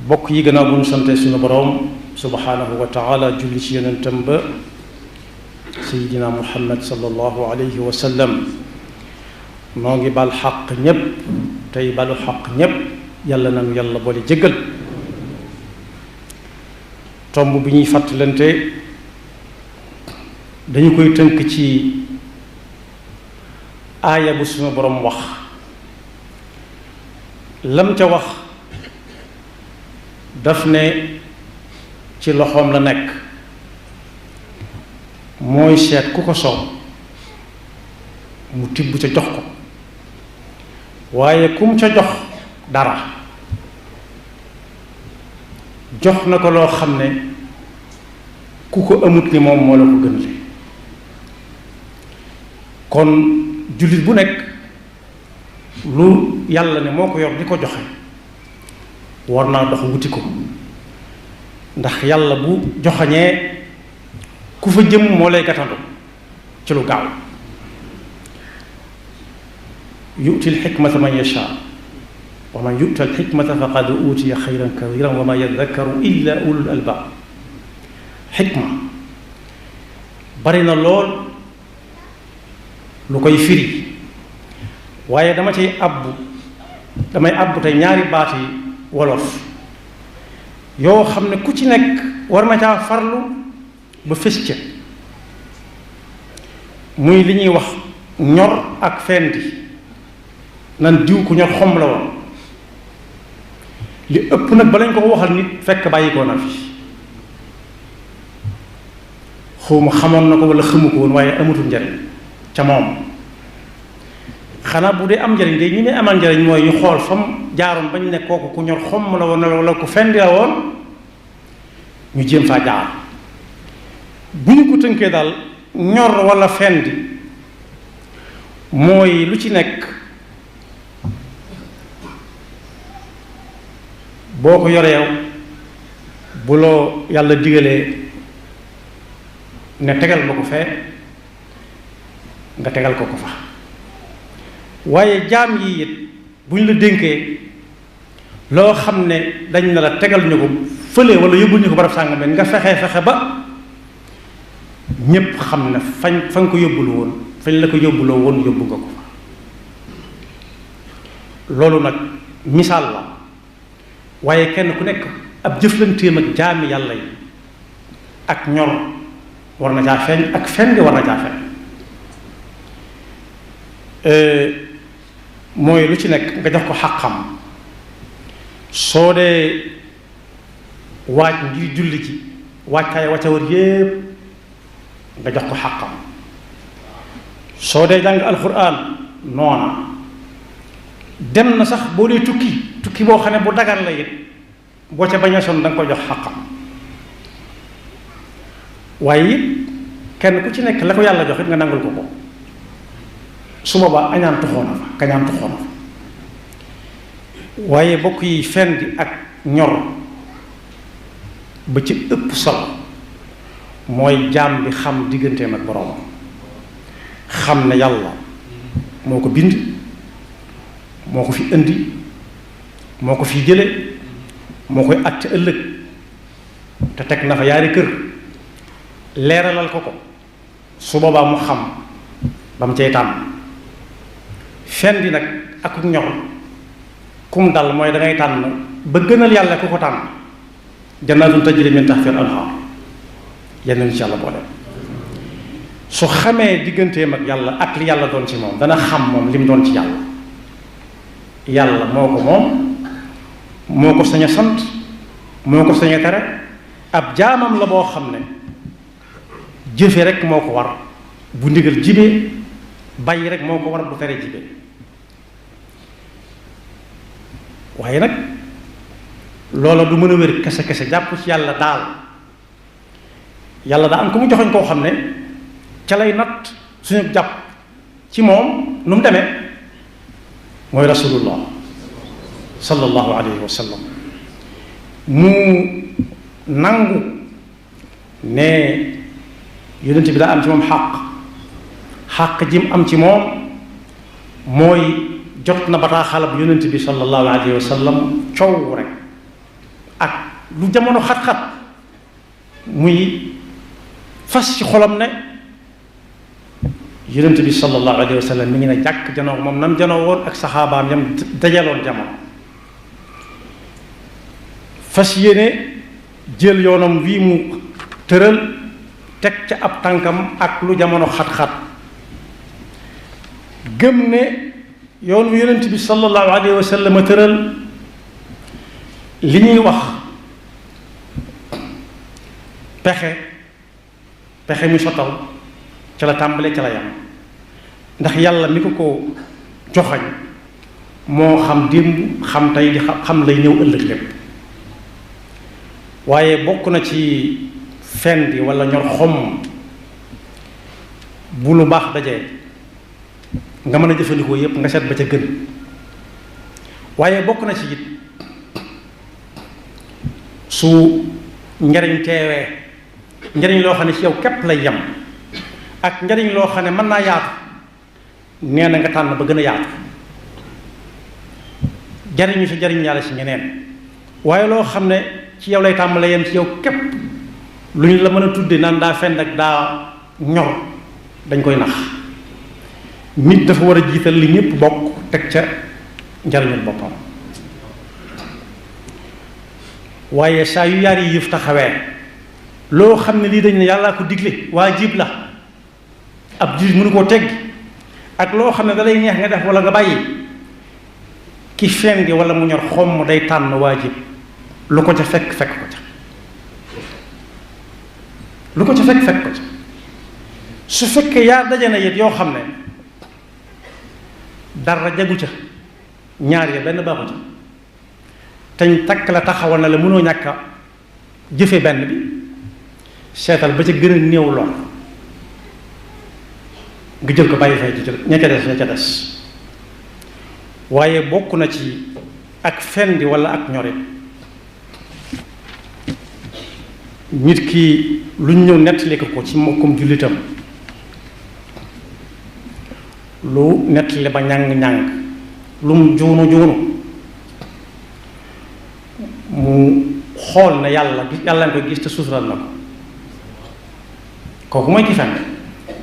bokk yi gannaaw bu ñu sante suñu boroom subhanahu wa taala julli ci yonentam ba sayidina muhammad sallallahu alayhi wa sallam noo ngi bal xaq ñépp tey balu xaq ñépp yàlla nanu yàlla boole jéggal tomb bi ñuy fàttalante dañu koy tënk ci aaya bu suñu boroom wax lam ca wax daf ne ci loxoom la nekk mooy seet ku ko soob mu tibb ca jox ko waaye kum ca jox dara jox na ko loo xam ne ku ko amut ni moom moo la ko gën le kon jullit bu nekk lu yàlla ne moo ko yor di ko joxe war naa dox wuti ko ndax yàlla bu joxañee ku fa jëm moo lay gàttandu ci lu gaaw yu'ti al-hikmata man yasha wa man yu'ta al-hikmata faqad utiya xayran kathiran wa ma yadhakkaru illa ulul albab xikma bari na lool lu koy firi waaye damay àbbu tey ñaari baat yi wolof yoo xam ne ku ci nekk war na caa farlu ba fës ca muy li ñuy wax ñor ak fendi nan diw ku ñor xom la woon li ëpp nag ba lañ ko waxal nit fekk bàyyi ko na fi xawma xamoon na ko wala xamu ko woon waaye amatul njariñ ca moom xanaa bu dee am njariñ de ñi ne amal njariñ mooy ñu xool fam jaaroon bañ ne kooku ku ñor xomm la woon wala ku fendi la woon ñu jéem faa jaar bu ñu ko tënkee daal ñor wala fendi mooy lu ci nekk boo ko yoreew bu loo yàlla digalee ne tegal ma ko fee nga tegal ko ko fa waaye jaam yi it bu ñu la dénkee loo xam ne dañ na la tegal ñu ko fële wala yóbbul ñu ko barab sàngam nga fexe ba ñépp xam ne fa nga ko yóbbulu woon fañ la ko yóbbuloo woon yóbbu nga ko fa loolu nag misaal la waaye kenn ku nekk ab jëflanteem ak jaami yàlla yi ak ñor war na caa feeñ ak fendi war na caa feeñ mooy lu ci nekk nga jox ko xàqam soo dee waaj ngir julli ci waajtaay wacca war yépp nga jox ko xàqam soo dee jàng alxuraan noona dem na sax boo dee tukki boo xam ne bu dagan la it boo ca bañ a sonn da nga ko jox xàqam waaye it kenn ku ci nekk la ko yàlla jox it nga nangul ko su boobaa añaan tuxoona fa kañaan tuxoona fa waaye bokk yi fendi ak ñor ba ci ëpp solo mooy jaam bi xam digganteem ak boroomam xam ne yàlla moo ko bind moo ko fi indi moo ko fi jële moo koy àtte ëllëg te teg na fa yaari kër leeralal ko su boobaa mu xam ba mu cay tànn fendi nag ak ñor kum dal mooy da ngay tànn ba gënal yàlla ku ko tànn jannaatun tajri min tahtiha al-anhaar yenn insha Allah boole su xamee digganteem ak yàlla ak li yàlla doon ci moom dana xam moom li mu doon ci yàlla moo ko moom moo ko sañ a sant moo ko sañ a tere ab jaamam la boo xam ne jëfe rek moo ko war bu ndigal jibee bàyyi rek moo ko war bu tere jibee waaye nag loola du mën a wér kese jàpp ci yàlla daal yàlla daa am ku mu joxoñ koo xam ne ca lay natt suñu jàpp ci moom nu mu demee mooy rasulullah sallallahu alayhi wa sallam mu nangu ne yonent bi daa am ci moom xàq ji mu am ci moom mooy jot na bataaxalab yonent bi sallallahu alayhi wa sallam coow rek lu jamono xat-xat muy fas ci xolam ne yonent bi sallallahu alayhi wa sallam mi ngi ne jàkk janoo moom nam janoo woon ak saxaabaam yam dajaloon jamono fas yéene jël yoonam wii mu tëral teg ca ab tànkam ak lu jamono xat-xat gëm ne yoon wi yonent bi sallallahu alayhi wa sallam tëral li ñuy wax pexe mi sottal ca la tàmbale ca la yam ndax yàlla mi ko joxañ moo xam démb xam tey di xam lay ñëw ëllëg lépp waaye bokk na ci fen bi wala ñor xomm bu lu baax dajee nga mën a jëfandikoo yépp nga seet ba ca gën waaye bokk na ci it su njariñ teewee njariñ loo xam ne ci yow képp lay yem ak njariñ loo xam ne mën naa yaatu nee na nga tànn ba gën a yaatu jariñu si jariñ yàlla si ñeneen waaye loo xam ne ci yow lay tàmbale yem ci yow képp lu ñu la mën a tudde naan daa fenn ak daa ñor dañ koy nax nit dafa war a jiital li ñëpp bokk teg ca njariñul boppam waaye saa yu yaar yi yëf taxawee loo xam ne lii dañ ne yàllaa ko digle waajib la ab jullit mënu koo tegg ak loo xam ne da lay neex nga def wala nga bàyyi ki fen gi wala mu ñor xomm day tànn waajib lu ko ca fekk ko ca lu ko ca fekk ko ca su fekkee yaa daje na yit yoo xam ne dara jagu ca ñaar ya benn baaxu ca teñ takk la taxawal na la mënoo ñàkk a jëfe benn bi seetal ba ca gën a néew lool nga jël ko bàyyi fay ci ña ca des waaye bokk na ci ak fendi wala ak ñorit nit ki lu ñu ñëw nettali ko ci mbokkum jullitam lu nettali ba ñàng-ñàng lu mu juunu mu xool na yàlla nga koy gis te suusural na ko kooku mooy ki fen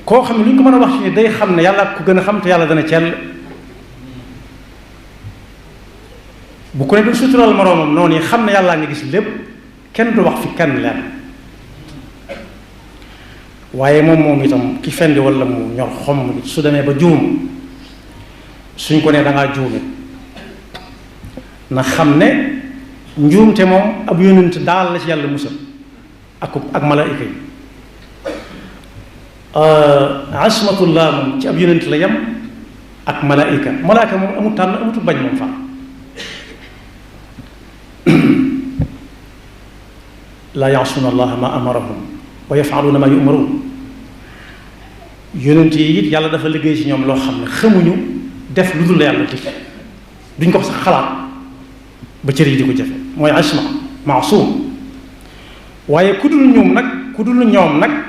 koo xam ne lu ñu ko mën a wax ci ne day xam ne yàlla ku gën a xam te yàlla dana cell bu ko ne du suusural moroomam noonu yi xam ne yàllaa nga gis lépp kenn du wax fi kenn leen waaye moom itam ki fendi wala mu ñor xomm su demee ba juum suñ ko nee dangaa juume na xam ne njuumte moom ab yónent daal la ci yàlla musal ak malaayika yi asmatullah moom ci ab yónent la yem ak malaayika moom amul tànn amutul bañ moom fa laa yaasuuna allaha ma amarahum wa yafaluuna ma yumaruun yónent yi it yàlla dafa liggéey ci ñoom loo xam ne xamuñu def lu dul la yàlla dig duñ ko sax xalaat ba cër yi di ko jëfe mooy asma maasum waaye ku dul ñoom nag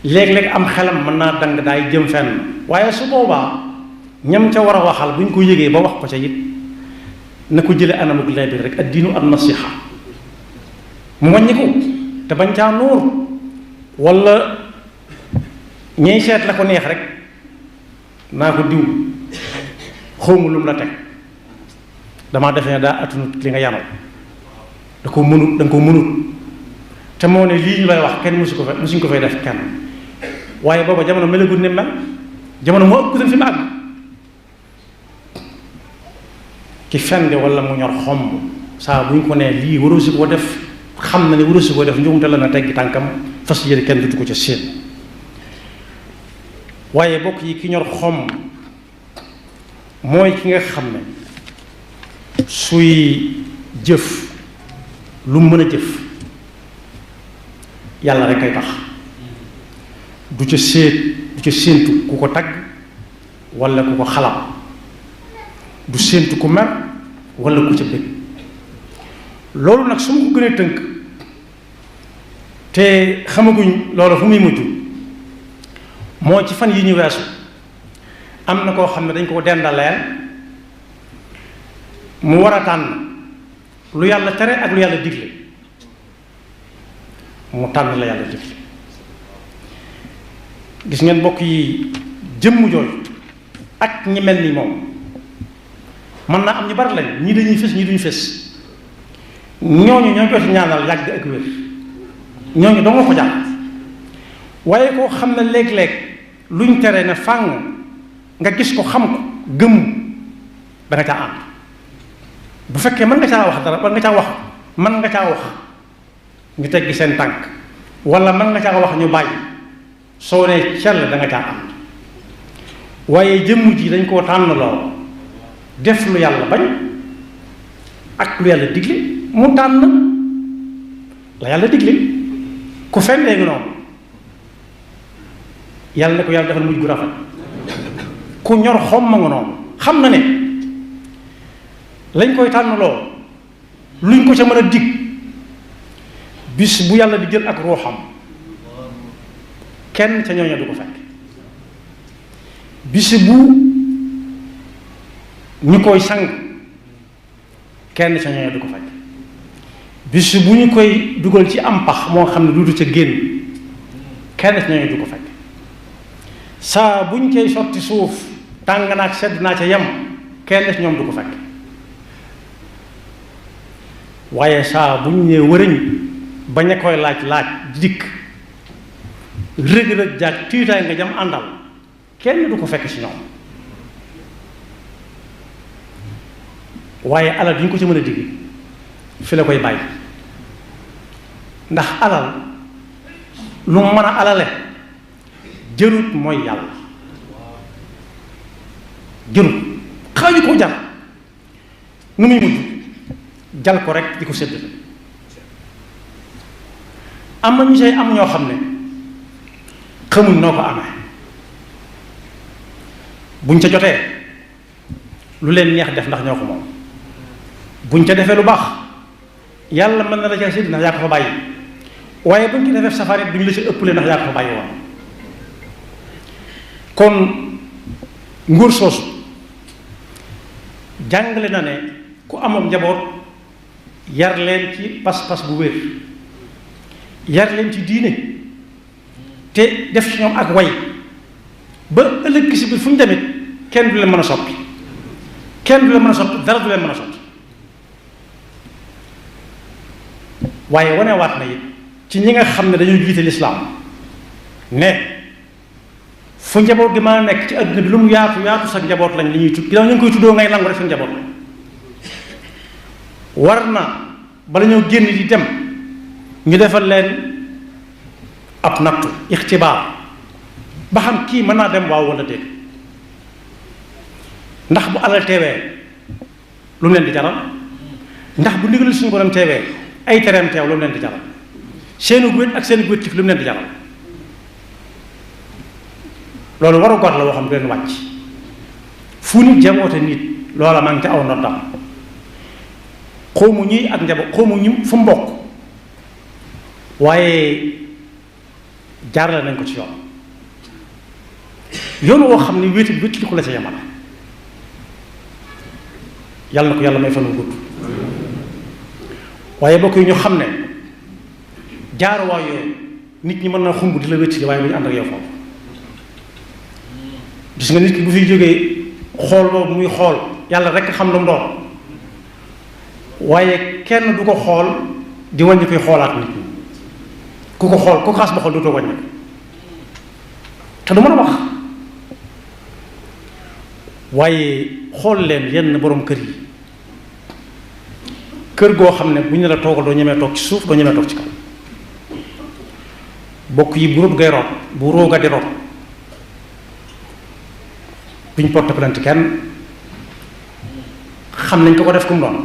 léeg-léeg am xelam mën naa dang daay jëm fenn waaye su boobaa ñam ca war a waxal bu ñu ko yëgee ba wax ko ca it na ko jële anamuk laabir rek ad diinu an nasiha mu wàññi ko te bañ caa nuur wala ñey seet la ko neex rek naa ko diw xawma lu mu la teg damaa defe ne daa attunut li nga yanal da ko mënut te moo ne lii ñu lay wax kenn musuñ ko fay def kenn waaye booba jamono melagul ne mel jamono moo ëpp fi mu àgg ki fende wala mu ñor xomm saa bu ñu ko nee lii waroo si ko def xam na ne waroo si ko def njuumte la na teggi tànkam fas yéene kenn dutu ko ca séen waaye bokk yi ki ñor xomm mooy ki nga xam ne suy jëf lu mën a jëf yàlla rek kay tax du ca séentu ku ko tagg wala ku ko xalaat du séentu ku mer wala ku ca bëgg loolu nag su ma ko gënee tënk te xamaguñ loolu fu muy mujj moo ci fan yi ñu weesu am na koo xam ne dañ ko dendaleel mu war a tànn lu yàlla tere ak lu yàlla digle mu tànn la yàlla digle. gis ngeen mbokk yi jëmm jooju ak ñi mel ni moom mën naa am ñu bari lañ ñii dañuy fés ñii duñu fés ñooñu ñoo jot ñaanal yàgg ak wér ñooñu doo nga ko jàpp waaye koo xam ne léeg-léeg luñ tere ne fàng nga gis ko xam ko gëmm da nga caa ànd bu fekkee mën nga caa wax dara mën nga caa wax ñu teggi seen tànk wala mën nga caa wax ñu bàyyi soo nee cell da nga caa ànd waaye jëmm ji dañ koo tànn loo def lu yàlla bañ ak lu yàlla digle mu tànn la yàlla digle ku fendee ngi noonu yàlla ne ko yàlla defal mujj gu rafet ku ñor xom ma nga noonu xam na ne lañ koy tànnloo luñ ko ca mën a dig bis bu yàlla di jël ak ruuxam kenn ca ñooña du ko fekk bis bu ñu koy sang kenn ca ñooña du ko fekk bis bu ñu koy dugal ci am pax moo xam ne duutu ca génn kenn ca ñooña du ko fekk saa buñ koy sotti suuf tàng naa ak sedd naa ca yem kenn ca ñoom du ko fekk waaye saa bu ñu ñëwee wëriñ bañ a koy laaj dikk rëg-rëg jaag tiitaay nga jam àndal kenn du ko fekk ci ñoom waaye alal du ñu ko ci mën a digg fi la koy bàyyi ndax alal lu mën a alale jërut mooy yàlla jërut xaaju ko jar nu muy mujj jal ko rek di ko séddale am na ñu say am ñoo xam ne xamuñ noo ko amee buñ ca jotee lu leen neex def ndax ñoo ko moom buñ ca defee lu baax yàlla mën na la ca sédd ndax yaa ko fa bàyyi waaye buñ ci defee safari duñ la ci ëppale ndax yaa ko fa bàyyi woon kon nguur soosu jàngale na ne ku amoon njaboot yar leen ci pas-pas bu wér yar leen ci diine te def ci ñoom ak way ba ëllëg si biir fu ñu demit kenn du leen mën a soppi kenn du leen mën a soppi dara du leen mën a soppi waaye wanewaat na it ci ñi nga xam ne dañuy jiite lislaam ne fu njaboot gi mën a nekk ci adduna bi lu mu yaatu yaatu sax njaboot lañ li ñuy tudd ginnaaw ñu ngi koy tuddoo ngay nangu rek sa njaboot lañ war na bala ñoo génn di dem ñu defal leen ab nattu ixtibaar ba xam kii mën naa dem waaw wala déet ndax bu alal teewee lu mu leen di jaral ndax bu ndigal suñu borom teewee ay tereem teew lu mu leen di jaral seenu wét ak seenu wét lu mu leen di jaral loolu waru gor la woo xam du leen wàcc fu nit jaboote nit loola maa ngi te aw noddam xawmu ñuy ak njaboot xawmu ñu fu mbokk waaye jaarale nañ ko ci yoon woo xam ne wéeti li ko la ca yemale yàlla na ko yàlla may fan wu gudd waaye bokk yi ñu xam ne jaaruwaay yooyu nit ñi mën na xumb di la wétti waaye lu ñu ànd ak yow foofu gis nga nit ki bu fiy jógee xool boobu muy xool yàlla rekk xam lu mu doon waaye kenn du ko xool di wàññi koy xoolaat nit ñi ku ko xool ku ko xas ba xool dootoo wàññi te du mën a wax waaye xool leen yenn borom kër yi kër goo xam ne bu ñu la toogal doo ñemee toog ci suuf doo ñemee toog ci kaw bokk yi bu róot ngay root bu róoga di root duñ porte plainte kenn xam nañ ko def ku mu doon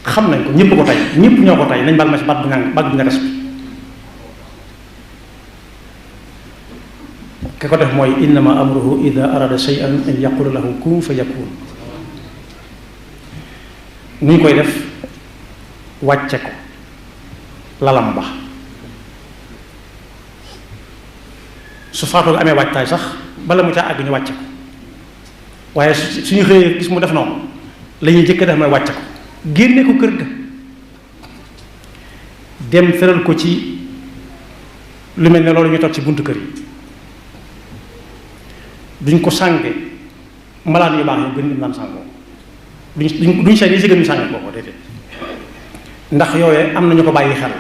xam nañ ko ñëpp ko tey ñëpp ñoo ko tey nañ bal ma ci baat bu ñagas bi ki ko def mooy innama amruhu ida arada shay'an an yaqula lahu kun fa yakun nuñ koy def wàcce ko lalam ba su faatoo amee wàccaay sax bala mu caa àgg ñu wàcce ko waaye suñu xëyee gis mu def noonu la ñuy jëkk def mooy wàcce ko génne ko kër ga dem tëral ko ci lu mel ne loolu ñu toog ci buntu kër yi duñ ko sànge malaan yu baax yi gën ñu naan sàngoo duñ seet yi si gën ñu sànge boobu déedéet ndax yooyee am na ñu ko bàyyi xel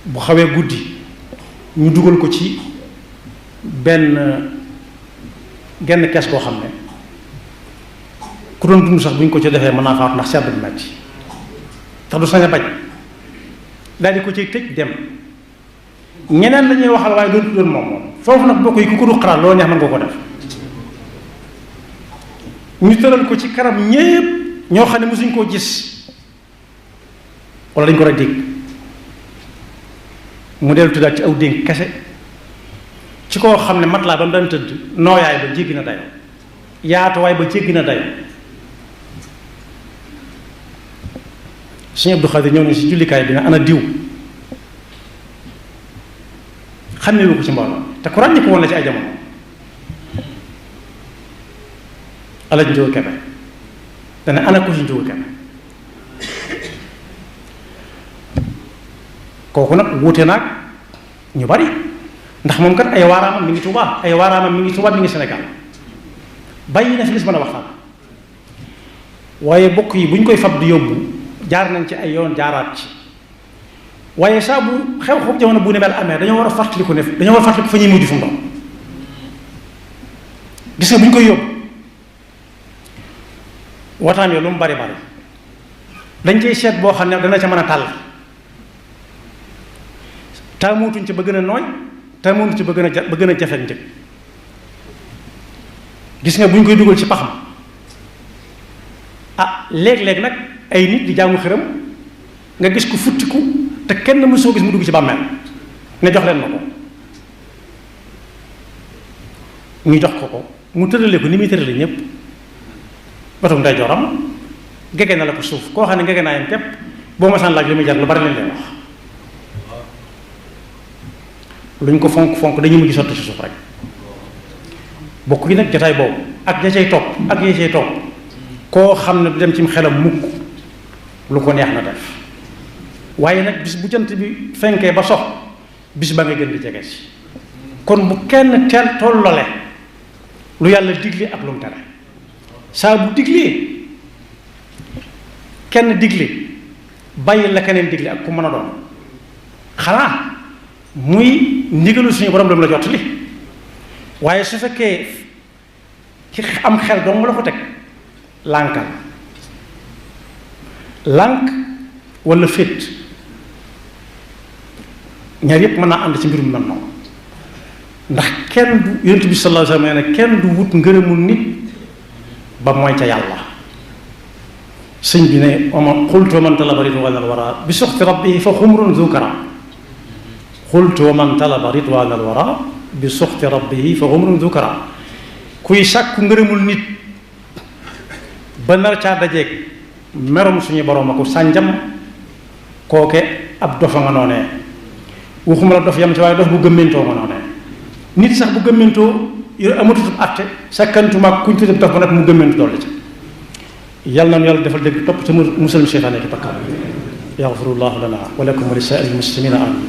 bu xawee guddi ñu dugal ko ci genn kees boo xam ne ku doon dund sax bu ñu ko ci defee mën naa faatu ndax sedd bu metti tax du sañ a bañ daal di ko ci tëj dem ñeneen la ñuy waxal waaye doon moom foofu nag bokk yi ku ko du xalaat loolu neex mën nga ko def ñu tëral ko ci kanam ñépp ñoo xam ne mosuñ koo gis wala dañ ko war a dégg mu dellu tuddaat ci aw dénk kese ci koo xam ne mat laa ba mu daan tëdd nooyaay ba jéggi na dayo yaatuwaay ba jéggi na dayo Sëñ Abdou Khadir ñëw nañ si jullikaay bi ne ana diw xàmmee wu ko ci mbooloo te ku ràññi ko woon la ci ay jamono ala njóor kebe dana ana ko si njóor kebe kooku nag wuute naag ñu bari ndax moom kat ay waaraamam mi ngi Tuubaa mi ngi Sénégal bàyyi na fi lis mën a waxtaan waaye bokk yi bu ñu koy fab di yóbbu jaar nañ ci ay yoon jaaraat ci waaye saa bu xew-xew jamono bu ne mel amee dañoo war a fàttaliku ne dañoo war a fàttaliku fa ñuy mujj fu mu doon gis nga bu ñu koy yóbbu waxtaan yoo lu mu bari bari dañ cay seet boo xam ne dana ca mën a tàll taamutuñ ci ba gën a nooy taamutuñ ci ba gën a jafe njëg gis nga bu ñu koy dugal ci pax ma léeg-léeg nag ay nit di jaamu xërëm nga gis ko futtiku te kenn mësoo gis mu dugg ci bàmmeel ne jox leen ma ko ñu jox ko mu tërale ko ni muy tërale ñépp batum nday joram gege na la ko suuf koo xam ne gege naa yam képp boo ma saan laaj li muy jar lu bari leen leen wax luñ ko fonk dañuy mujj sotti ci suuf rek bokk yi nag jotaay boobu ak ña cay topp ak ña cay topp koo xam ne du dem ci xelam mukk lu ko neex na def waaye nag bis bu jant bi fenkee ba sox bis ba nga gën di jege si kon bu kenn teel tollole lu yàlla digle ak lu mu tere saa bu diglee kenn digle bàyyi la keneen digle ak ku mën a doon xanaa muy ndigalu suñu borom lam la jot li waaye su fekkee ci am xel dong la ko teg lànkal lànk wala féet ñaar yépp mën naa ànd ci mbirum mel noonu ndax kenn du yonent bi sallallahu alayhi wa sallam ne kenn du wut ngërëmul nit ba mooy ca yàlla sëñ bi ne oma xultu wa man talaba ridwaana al-wara bi suxti rabbihi fa xumrun zukara xultu wa man talaba ridwaana al-wara bi suxti rabbihi fa xumrun zukara kuy sàkku ngërëmul nit ba nar caa dajeeg merom suñu borom ako sànjam kooke ab dofa nga noonee waxuma la dof yam ci waaye dof bu gëmmentoo nga noonee nit sax bu gëmmentoo yor amatutub atte sakkantumaag kuñ tuddee dof ba nag mu gëmmentu dolli ci yàlla na yàlla defal dégg topp te musal seytaane ki bakkaar yaxfirullahu lana wa lakum wa li saa'iril muslimina amin